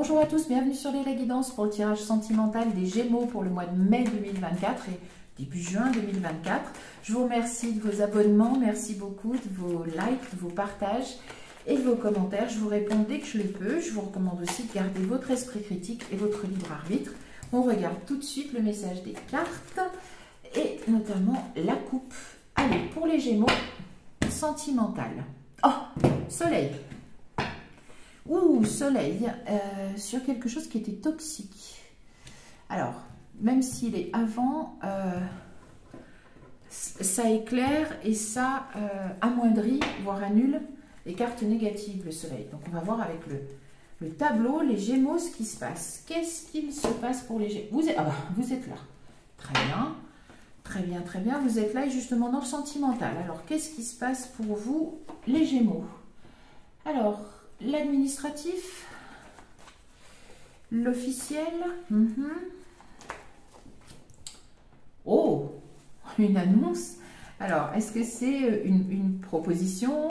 Bonjour à tous, bienvenue sur les guidances pour le tirage sentimental des Gémeaux pour le mois de mai 2024 et début juin 2024. Je vous remercie de vos abonnements, merci beaucoup de vos likes, de vos partages et de vos commentaires. Je vous réponds dès que je le peux. Je vous recommande aussi de garder votre esprit critique et votre libre arbitre. On regarde tout de suite le message des cartes et notamment la coupe. Allez, pour les Gémeaux, sentimental. Oh, soleil. Ouh, soleil, sur quelque chose qui était toxique. Alors, même s'il est avant, ça éclaire et ça amoindrit, voire annule les cartes négatives, le soleil. Donc, on va voir avec le tableau, les Gémeaux, ce qui se passe. Qu'est-ce qu'il se passe pour les Gémeaux? Vous êtes là. Très bien. Très bien, très bien. Vous êtes là et justement dans le sentimental. Alors, qu'est-ce qui se passe pour vous, les Gémeaux? Alors, l'administratif, l'officiel, oh, une annonce. Alors, est-ce que c'est une proposition,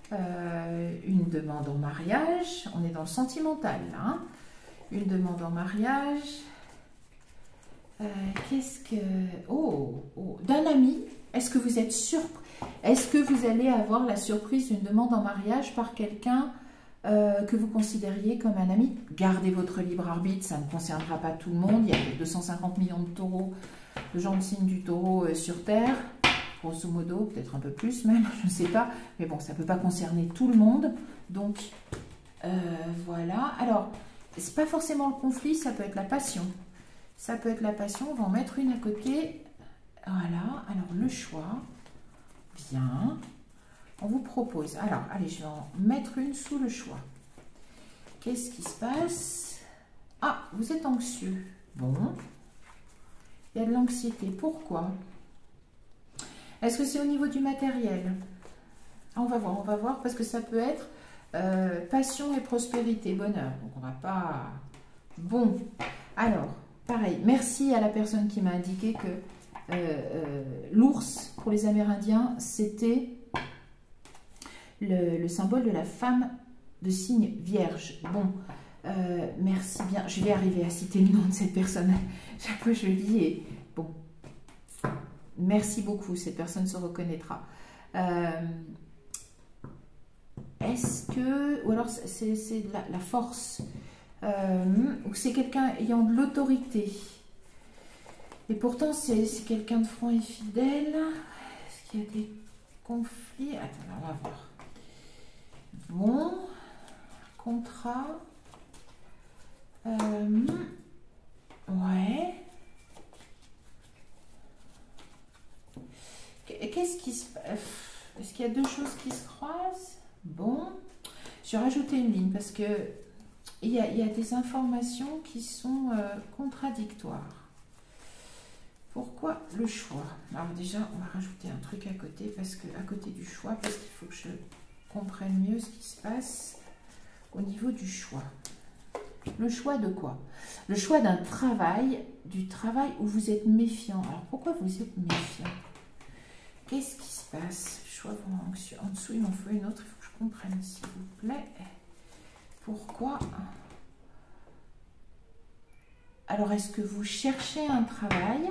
une demande en mariage? On est dans le sentimental, là, hein. Une demande en mariage. Qu'est-ce que... Oh, d'un ami. Est-ce que vous êtes surpris? Est-ce que vous allez avoir la surprise d'une demande en mariage par quelqu'un que vous considériez comme un ami? Gardez votre libre arbitre, ça ne concernera pas tout le monde. Il y a 250 millions de taureaux, de gens de signe du taureau sur Terre, grosso modo, peut-être un peu plus même, je ne sais pas. Mais bon, ça ne peut pas concerner tout le monde. Donc, voilà. Alors, ce n'est pas forcément le conflit, ça peut être la passion. Ça peut être la passion, on va en mettre une à côté. Voilà, alors le choix. Bien. On vous propose. Alors, allez, je vais en mettre une sous le choix. Qu'est-ce qui se passe? Ah, vous êtes anxieux. Bon. Il y a de l'anxiété. Pourquoi? Est-ce que c'est au niveau du matériel? On va voir, parce que ça peut être passion et prospérité, bonheur. Donc, on va pas... Bon. Alors, pareil. Merci à la personne qui m'a indiqué que l'ours, pour les Amérindiens, c'était... Le symbole de la femme de signe vierge. Bon, merci bien. Je vais arriver à citer le nom de cette personne. Chaque fois je le dis et bon. Merci beaucoup, cette personne se reconnaîtra. Est-ce que... Ou alors c'est la force. Ou c'est quelqu'un ayant de l'autorité. Et pourtant c'est quelqu'un de franc et fidèle. Est-ce qu'il y a des conflits? Attends, on va voir. Bon, contrat, ouais. Qu'est-ce qui se passe? Est-ce qu'il y a deux choses qui se croisent? Bon, je vais rajouter une ligne parce que il y a des informations qui sont contradictoires. Pourquoi le choix? Alors déjà, on va rajouter un truc à côté parce que à côté du choix, parce qu'il faut que je comprenne mieux ce qui se passe au niveau du choix. Le choix de quoi? Le choix d'un travail, du travail où vous êtes méfiant. Alors pourquoi vous êtes méfiant? Qu'est-ce qui se passe? Choix vraiment anxieux. En dessous, il m'en faut une autre, il faut que je comprenne, s'il vous plaît. Pourquoi? Alors, est-ce que vous cherchez un travail?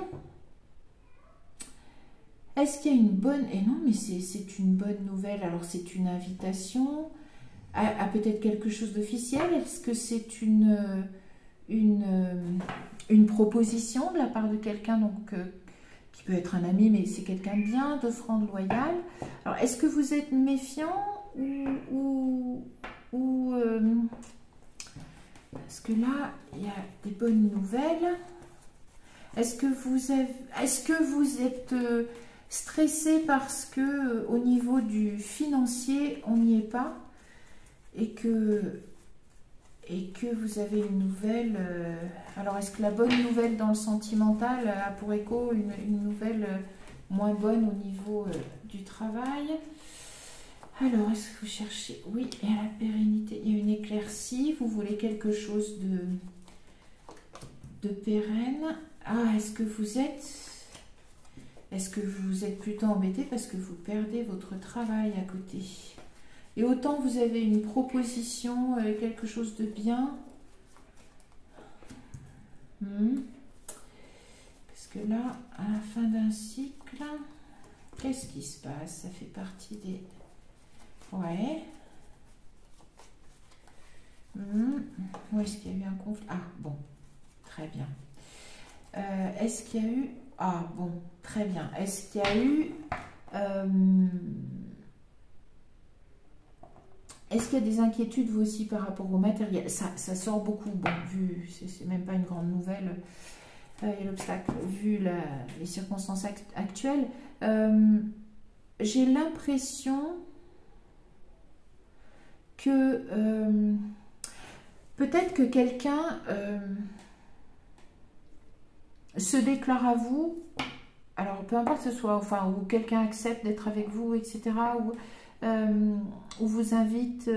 Est-ce qu'il y a une bonne... Et non, mais c'est une bonne nouvelle. Alors, c'est une invitation à peut-être quelque chose d'officiel. Est-ce que c'est une proposition de la part de quelqu'un donc qui peut être un ami, mais c'est quelqu'un de bien, de franc, de loyal. Alors, est-ce que vous êtes méfiant ou parce que là, il y a des bonnes nouvelles. Est-ce que vous êtes stressé parce que au niveau du financier, on n'y est pas et que vous avez une nouvelle... alors, est-ce que la bonne nouvelle dans le sentimental a pour écho une nouvelle moins bonne au niveau du travail? Alors, est-ce que vous cherchez... Oui, et à la pérennité, il y a une éclaircie. Vous voulez quelque chose de pérenne. Ah, est-ce que vous êtes plutôt embêté parce que vous perdez votre travail à côté? Et autant vous avez une proposition, quelque chose de bien, Parce que là, à la fin d'un cycle, qu'est-ce qui se passe? Ça fait partie des... Ouais. Où est-ce qu'il y a eu un conflit? Ah, bon. Très bien. Est-ce qu'il y a eu... Ah, bon. Très bien. Est-ce qu'il y a eu... Est-ce qu'il y a des inquiétudes, vous aussi, par rapport au matériel? Ça sort beaucoup. Bon, vu... C'est même pas une grande nouvelle. Il y a l'obstacle. Vu les circonstances actuelles. J'ai l'impression que... peut-être que quelqu'un se déclare à vous, alors peu importe que ce soit, enfin, ou quelqu'un accepte d'être avec vous, etc., ou vous invite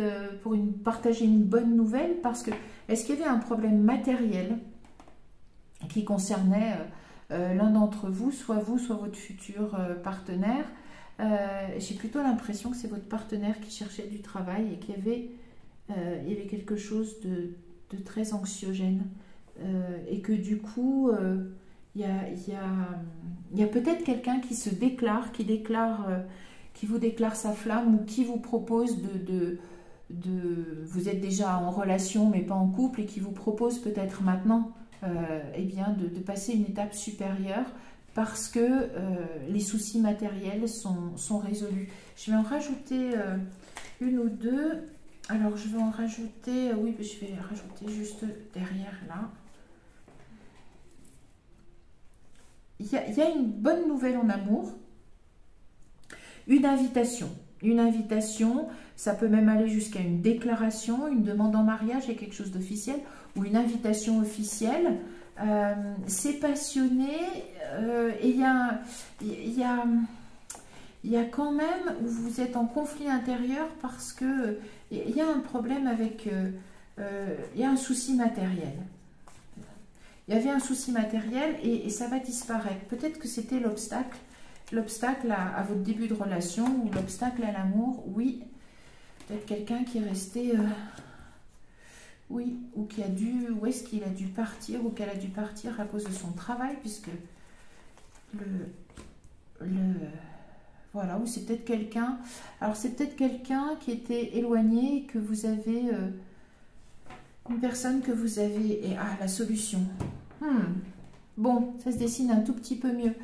pour partager une bonne nouvelle, parce que, est-ce qu'il y avait un problème matériel qui concernait l'un d'entre vous, soit votre futur partenaire? J'ai plutôt l'impression que c'est votre partenaire qui cherchait du travail et qu'il y avait quelque chose de très anxiogène, et que du coup il y a peut-être quelqu'un qui se déclare, qui vous déclare sa flamme, ou qui vous propose vous êtes déjà en relation mais pas en couple, et qui vous propose peut-être maintenant eh bien de passer une étape supérieure, parce que les soucis matériels sont résolus. Je vais en rajouter une ou deux. Alors, je vais en rajouter, oui, je vais rajouter juste derrière, là. Il y a une bonne nouvelle en amour, une invitation. Une invitation, ça peut même aller jusqu'à une déclaration, une demande en mariage et quelque chose d'officiel, ou une invitation officielle. C'est passionné, et il y a quand même où vous êtes en conflit intérieur, parce que il y a un problème avec... il y a un souci matériel. Il y avait un souci matériel et ça va disparaître. Peut-être que c'était l'obstacle. L'obstacle à votre début de relation, ou l'obstacle à l'amour. Oui, peut-être quelqu'un qui est resté... oui, ou qui a dû... Où est-ce qu'il a dû partir, ou qu'elle a dû partir à cause de son travail, puisque voilà, ou c'est peut-être quelqu'un... Alors, c'est peut-être quelqu'un qui était éloigné, que vous avez... une personne que vous avez... Et, ah, la solution. Bon, ça se dessine un tout petit peu mieux.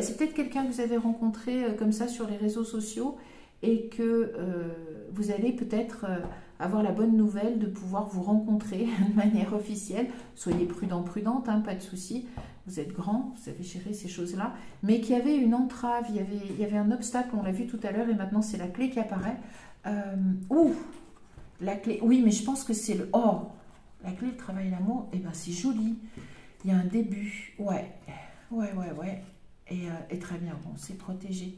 C'est peut-être quelqu'un que vous avez rencontré comme ça sur les réseaux sociaux, et que vous allez peut-être avoir la bonne nouvelle de pouvoir vous rencontrer de manière officielle. Soyez prudent, prudente, hein, pas de souci. Vous êtes grand, vous savez gérer ces choses-là. Mais qu'il y avait une entrave, il y avait un obstacle, on l'a vu tout à l'heure, et maintenant c'est la clé qui apparaît. La clé, oui, mais je pense que c'est le... Oh, la clé, le travail et l'amour, eh ben c'est joli. Il y a un début, ouais. Et très bien, bon, c'est protégé.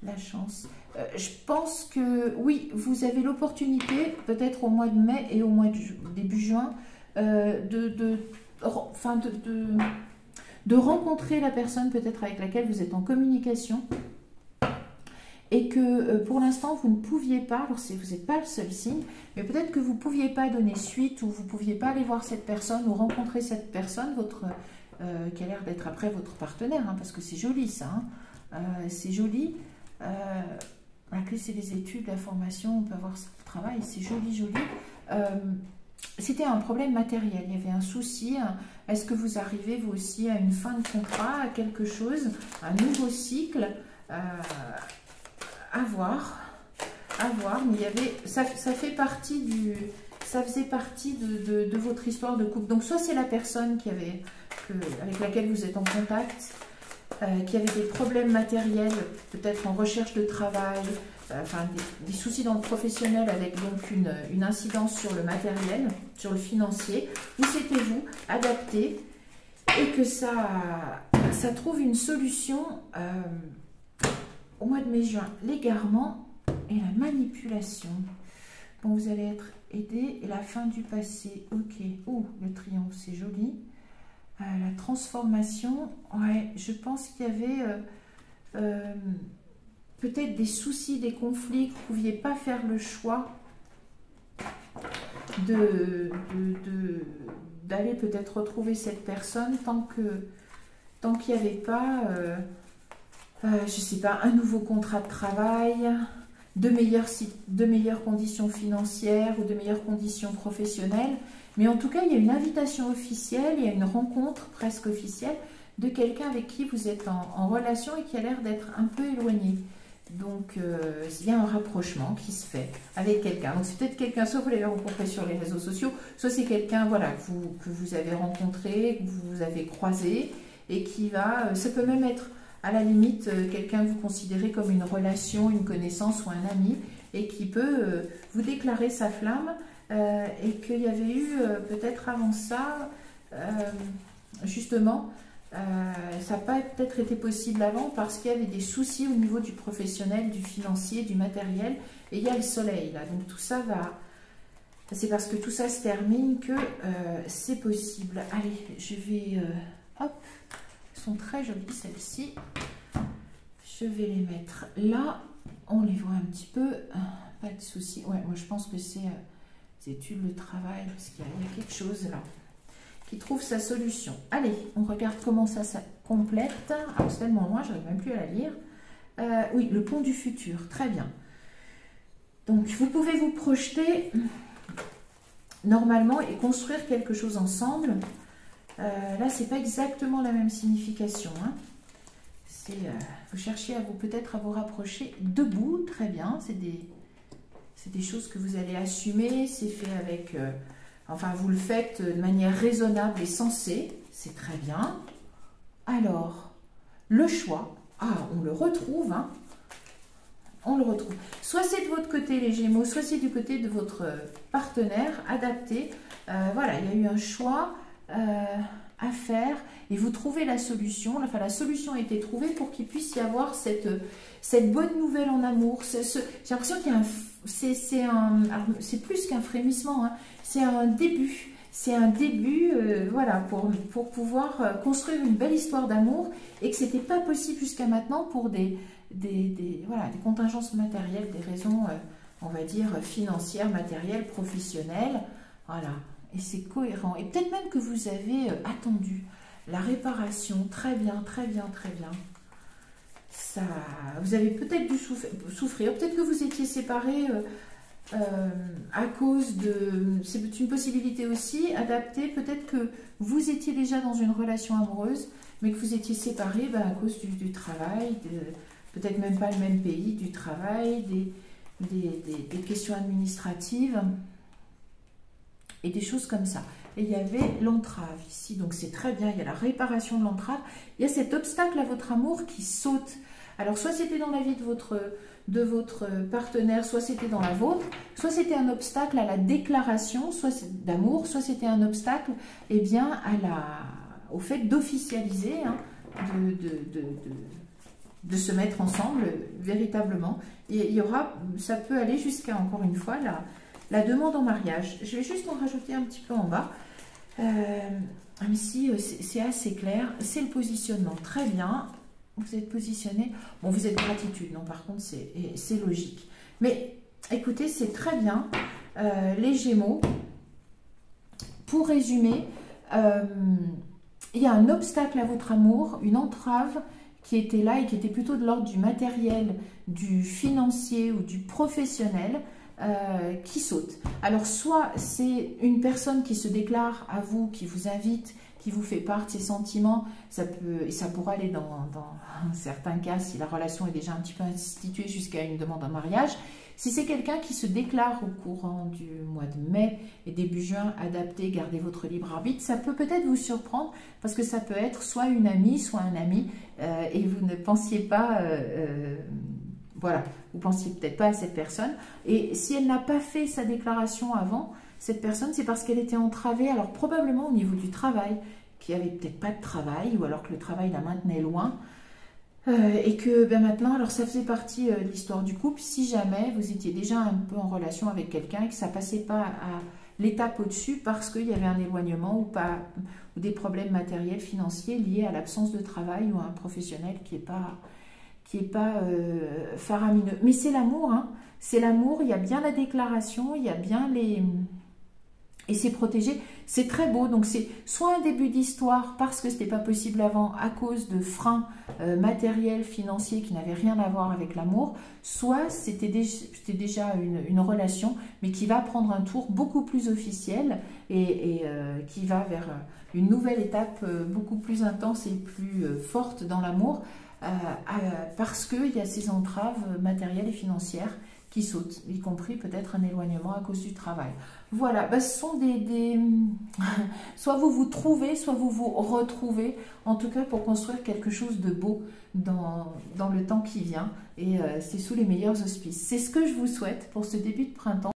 La chance. Je pense que, oui, vous avez l'opportunité, peut-être au mois de mai et au mois de début juin, de rencontrer la personne peut-être avec laquelle vous êtes en communication, et que pour l'instant vous ne pouviez pas, alors vous n'êtes pas le seul signe, mais peut-être que vous ne pouviez pas donner suite, ou vous ne pouviez pas aller voir cette personne ou rencontrer cette personne, qui a l'air d'être après votre partenaire, hein, parce que c'est joli ça, hein, c'est joli. La clé c'est les études, la formation, on peut avoir le travail, c'est joli, joli. C'était un problème matériel, il y avait un souci. Est-ce que vous arrivez vous aussi à une fin de contrat, à quelque chose, un nouveau cycle, à voir, mais il y avait, ça fait partie ça faisait partie de votre histoire de couple. Donc soit c'est la personne avec laquelle vous êtes en contact, qui avait des problèmes matériels, peut-être en recherche de travail, enfin des soucis dans le professionnel, avec donc une incidence sur le matériel, sur le financier, ou c'était vous, adapté, et que ça trouve une solution au mois de mai-juin. L'égarement et la manipulation. Bon, vous allez être aidé. Et la fin du passé, ok. Oh, le triomphe, c'est joli. La transformation, ouais, je pense qu'il y avait peut-être des soucis, des conflits, que vous ne pouviez pas faire le choix d'aller peut-être retrouver cette personne tant qu'il n'y avait pas, je ne sais pas, un nouveau contrat de travail, de meilleures conditions financières ou de meilleures conditions professionnelles. Mais en tout cas, il y a une invitation officielle, il y a une rencontre presque officielle de quelqu'un avec qui vous êtes en relation et qui a l'air d'être un peu éloigné. Donc, il y a un rapprochement qui se fait avec quelqu'un. Donc, c'est peut-être quelqu'un, soit vous l'avez rencontré sur les réseaux sociaux, soit c'est quelqu'un voilà, que vous avez rencontré, que vous avez croisé, et qui va, ça peut même être à la limite quelqu'un que vous considérez comme une relation, une connaissance ou un ami, et qui peut vous déclarer sa flamme, et qu'il y avait eu peut-être avant ça, justement, ça n'a pas peut-être été possible avant parce qu'il y avait des soucis au niveau du professionnel, du financier, du matériel, et il y a le soleil là, donc tout ça va, c'est parce que tout ça se termine que c'est possible. Allez, je vais, hop, elles sont très jolies celles-ci, je vais les mettre là, on les voit un petit peu, pas de souci. Ouais, moi je pense que c'est études le travail, parce qu'il y a quelque chose là qui trouve sa solution. Allez, on regarde comment ça complète. Alors c'est tellement loin, je n'arrive même plus à la lire. Oui, le pont du futur, très bien. Donc vous pouvez vous projeter normalement et construire quelque chose ensemble. Là, c'est pas exactement la même signification. Hein. Vous cherchez à peut-être à vous rapprocher debout, très bien. C'est des choses que vous allez assumer, c'est fait avec... Enfin, vous le faites de manière raisonnable et sensée, c'est très bien. Alors, le choix, on le retrouve, hein. On le retrouve. Soit c'est de votre côté les Gémeaux, soit c'est du côté de votre partenaire adapté. Voilà, il y a eu un choix à faire et vous trouvez la solution. Enfin, la solution a été trouvée pour qu'il puisse y avoir cette bonne nouvelle en amour. J'ai l'impression qu'il y a c'est plus qu'un frémissement, hein. C'est un début. C'est un début, voilà, pour pouvoir construire une belle histoire d'amour et que ce n'était pas possible jusqu'à maintenant pour voilà, des contingences matérielles, des raisons, on va dire, financières, matérielles, professionnelles. Voilà, et c'est cohérent. Et peut-être même que vous avez attendu la réparation. Très bien, très bien, très bien. Ça, vous avez peut-être dû souffrir. Peut-être que vous étiez séparés à cause de... C'est une possibilité aussi, adaptée. Peut-être que vous étiez déjà dans une relation amoureuse, mais que vous étiez séparés à cause du travail, peut-être même pas le même pays, du travail, des questions administratives et des choses comme ça. Et il y avait l'entrave ici, donc c'est très bien, il y a la réparation de l'entrave. Il y a cet obstacle à votre amour qui saute. Alors soit c'était dans la vie de votre partenaire, soit c'était dans la vôtre, soit c'était un obstacle à la déclaration d'amour, soit c'était un obstacle bien, au fait d'officialiser, hein, de se mettre ensemble véritablement. Et il y aura, ça peut aller jusqu'à, encore une fois, la demande en mariage. Je vais juste en rajouter un petit peu en bas. Ici, c'est assez clair. C'est le positionnement. Très bien. Vous êtes positionné. Bon, vous êtes gratitude. Non, par contre, c'est logique. Mais écoutez, c'est très bien. Les Gémeaux, pour résumer, il y a un obstacle à votre amour, une entrave qui était là et qui était plutôt de l'ordre du matériel, du financier ou du professionnel qui saute. Alors soit c'est une personne qui se déclare à vous, qui vous invite, qui vous fait part de ses sentiments, ça pourra aller dans certains cas si la relation est déjà un petit peu instituée jusqu'à une demande en mariage. Si c'est quelqu'un qui se déclare au courant du mois de mai et début juin, adapté, gardez votre libre arbitre, ça peut peut-être vous surprendre parce que ça peut être soit une amie, soit un ami et vous ne pensiez pas, voilà, vous pensiez peut-être pas à cette personne. Et si elle n'a pas fait sa déclaration avant, cette personne, c'est parce qu'elle était entravée, alors probablement au niveau du travail, qu'il n'y avait peut-être pas de travail ou alors que le travail la maintenait loin. Et que maintenant, alors ça faisait partie de l'histoire du couple, si jamais vous étiez déjà un peu en relation avec quelqu'un et que ça ne passait pas à l'étape au-dessus parce qu'il y avait un éloignement ou des problèmes matériels, financiers liés à l'absence de travail ou à un professionnel qui n'est pas faramineux. Mais c'est l'amour, hein, c'est l'amour, il y a bien la déclaration, il y a bien et c'est protégé, c'est très beau. Donc c'est soit un début d'histoire parce que ce n'était pas possible avant à cause de freins matériels, financiers qui n'avaient rien à voir avec l'amour, soit c'était déjà une relation mais qui va prendre un tour beaucoup plus officiel et qui va vers une nouvelle étape beaucoup plus intense et plus forte dans l'amour parce qu'il y a ces entraves matérielles et financières qui sautent, y compris peut-être un éloignement à cause du travail. Voilà, ben, ce sont soit vous vous trouvez, soit vous vous retrouvez, en tout cas pour construire quelque chose de beau dans le temps qui vient, et c'est sous les meilleurs auspices. C'est ce que je vous souhaite pour ce début de printemps.